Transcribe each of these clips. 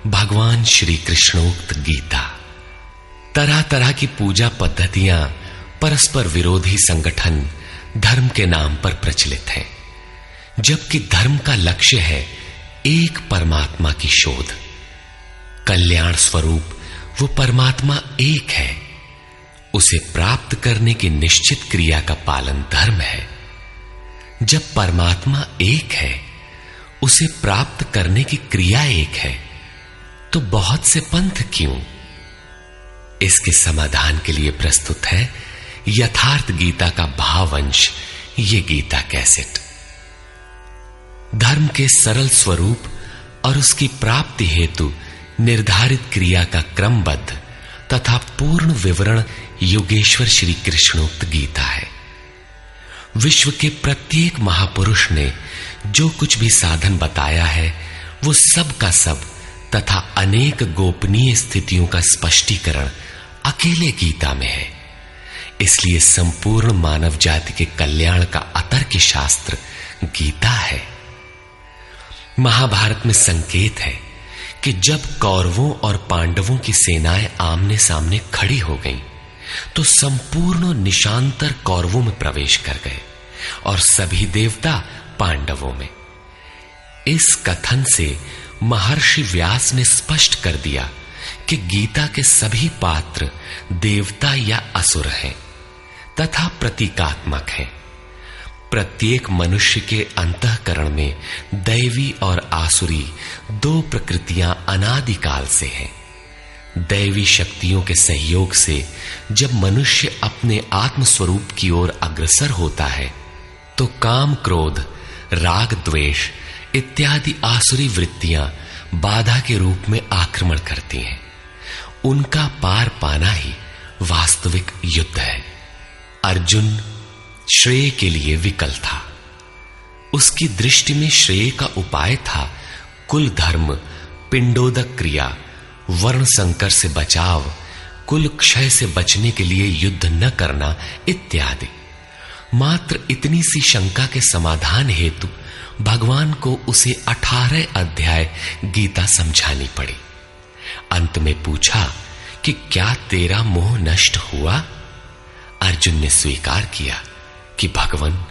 भगवान श्री कृष्णोक्त गीता। तरह तरह की पूजा पद्धतियां, परस्पर विरोधी संगठन धर्म के नाम पर प्रचलित हैं, जबकि धर्म का लक्ष्य है एक परमात्मा की शोध। कल्याण स्वरूप वो परमात्मा एक है, उसे प्राप्त करने की निश्चित क्रिया का पालन धर्म है। जब परमात्मा एक है, उसे प्राप्त करने की क्रिया एक है, तो बहुत से पंथ क्यों? इसके समाधान के लिए प्रस्तुत है यथार्थ गीता का भावांश, ये गीता कैसेट। धर्म के सरल स्वरूप और उसकी प्राप्ति हेतु निर्धारित क्रिया का क्रमबद्ध तथा पूर्ण विवरण योगेश्वर श्री कृष्णोक्त गीता है। विश्व के प्रत्येक महापुरुष ने जो कुछ भी साधन बताया है, वो सब का सब तथा अनेक गोपनीय स्थितियों का स्पष्टीकरण अकेले गीता में है। इसलिए संपूर्ण मानव जाति के कल्याण का अतर्क शास्त्र गीता है। महाभारत में संकेत है कि जब कौरवों और पांडवों की सेनाएं आमने सामने खड़ी हो गईं, तो संपूर्ण निशांतर कौरवों में प्रवेश कर गए और सभी देवता पांडवों में। इस कथन से महर्षि व्यास ने स्पष्ट कर दिया कि गीता के सभी पात्र देवता या असुर हैं तथा प्रतीकात्मक हैं। प्रत्येक मनुष्य के अंतःकरण में दैवी और आसुरी दो प्रकृतियां अनादिकाल से हैं। दैवी शक्तियों के सहयोग से जब मनुष्य अपने आत्म स्वरूप की ओर अग्रसर होता है, तो काम, क्रोध, राग, द्वेष इत्यादि आसुरी वृत्तियां बाधा के रूप में आक्रमण करती हैं। उनका पार पाना ही वास्तविक युद्ध है। अर्जुन श्रेय के लिए विकल था। उसकी दृष्टि में श्रेय का उपाय था कुल धर्म, पिंडोदक क्रिया, वर्ण संकर से बचाव, कुल क्षय से बचने के लिए युद्ध न करना इत्यादि। मात्र इतनी सी शंका के समाधान हेतु भगवान को उसे 18 अध्याय गीता समझानी पड़ी। अंत में पूछा कि क्या तेरा मोह नष्ट हुआ? अर्जुन ने स्वीकार किया कि भगवान,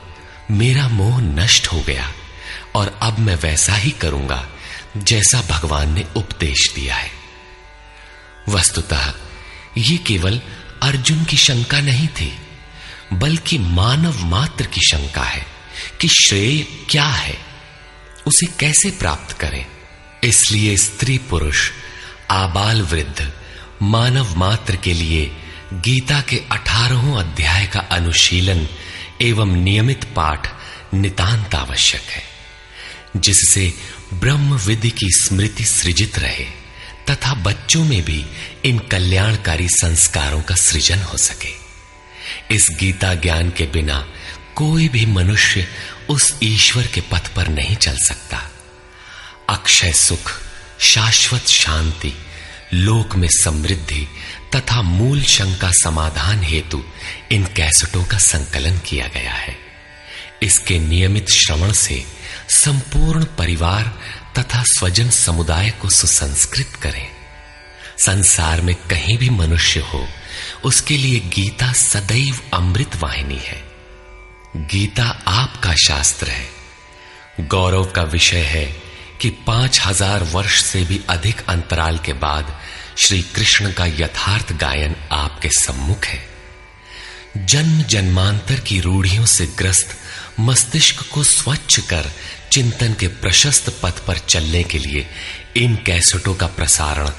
मेरा मोह नष्ट हो गया और अब मैं वैसा ही करूंगा जैसा भगवान ने उपदेश दिया है। वस्तुतः ये केवल अर्जुन की शंका नहीं थी, बल्कि मानव मात्र की शंका है कि श्रेय क्या है, उसे कैसे प्राप्त करें। इसलिए स्त्री पुरुष, आबाल वृद्ध, मानव मात्र के लिए गीता के 18 अध्याय का अनुशीलन एवं नियमित पाठ नितांत आवश्यक है, जिससे ब्रह्म विधि की स्मृति सृजित रहे तथा बच्चों में भी इन कल्याणकारी संस्कारों का सृजन हो सके। इस गीता ज्ञान के बिना कोई भी मनुष्य उस ईश्वर के पथ पर नहीं चल सकता। अक्षय सुख, शाश्वत शांति, लोक में समृद्धि तथा मूल शंका समाधान हेतु इन कैसेटों का संकलन किया गया है। इसके नियमित श्रवण से संपूर्ण परिवार तथा स्वजन समुदाय को सुसंस्कृत करें। संसार में कहीं भी मनुष्य हो, उसके लिए गीता सदैव अमृत वाहिनी है। गीता आपका शास्त्र है। गौरव का विषय है कि 5000 वर्ष से भी अधिक अंतराल के बाद श्री कृष्ण का यथार्थ गायन आपके सम्मुख है। जन्म जन्मांतर की रूढ़ियों से ग्रस्त मस्तिष्क को स्वच्छ कर चिंतन के प्रशस्त पथ पर चलने के लिए इन कैसेटों का प्रसारण